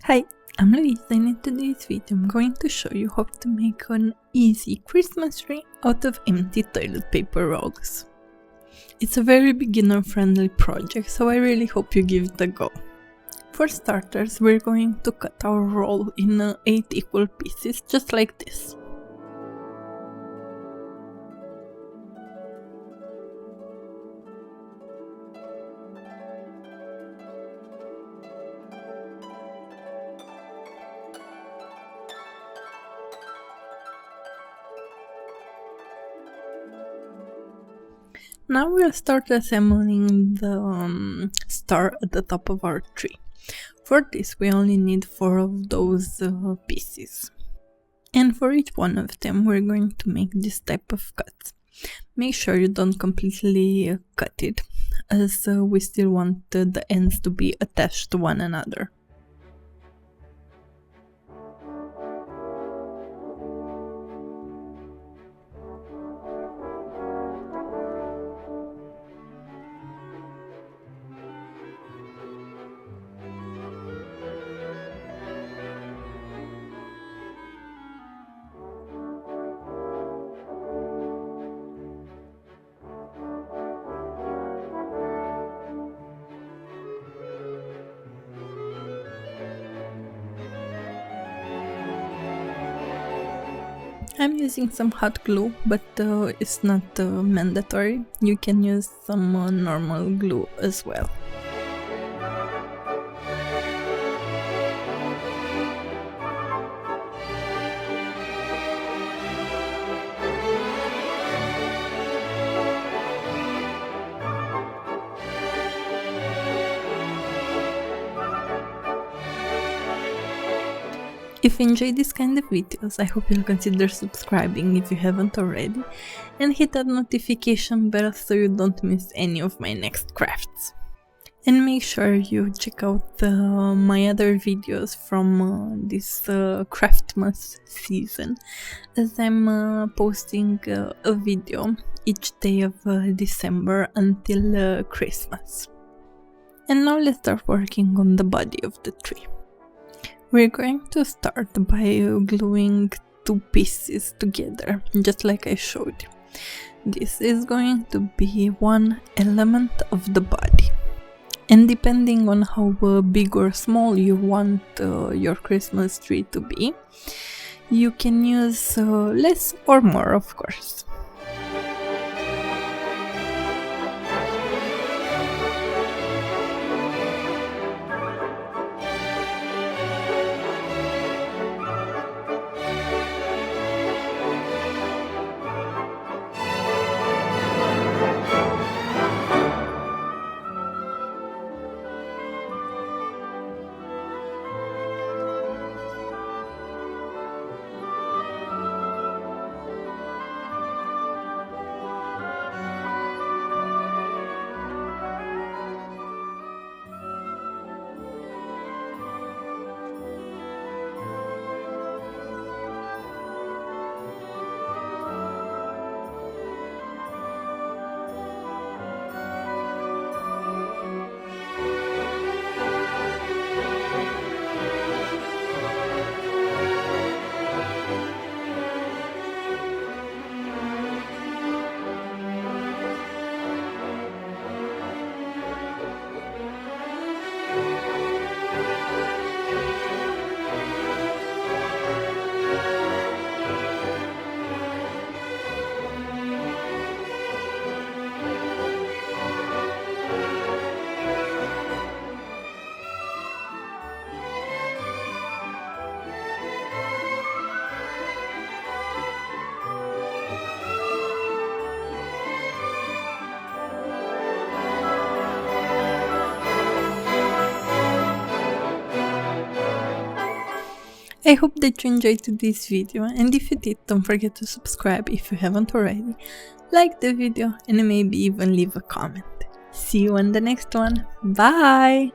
Hi, I'm Luiza and in today's video I'm going to show you how to make an easy Christmas tree out of empty toilet paper rolls. It's a very beginner friendly project, so I really hope you give it a go. For starters, we're going to cut our roll in 8 equal pieces, just like this. Now we'll start assembling the star at the top of our tree. For this we only need 4 of those pieces. And for each one of them we're going to make this type of cuts. Make sure you don't completely cut it, as we still want the ends to be attached to one another. I'm using some hot glue, but it's not mandatory. You can use some normal glue as well. If you enjoy this kind of videos, I hope you'll consider subscribing if you haven't already, and hit that notification bell so you don't miss any of my next crafts. And make sure you check out my other videos from this Craftmas season, as I'm posting a video each day of December until Christmas. And now let's start working on the body of the tree. We're going to start by gluing 2 pieces together, just like I showed you. This is going to be one element of the body. And depending on how big or small you want your Christmas tree to be, you can use less or more, of course. I hope that you enjoyed today's video, and if you did, don't forget to subscribe if you haven't already, like the video, and maybe even leave a comment. See you on the next one. Bye!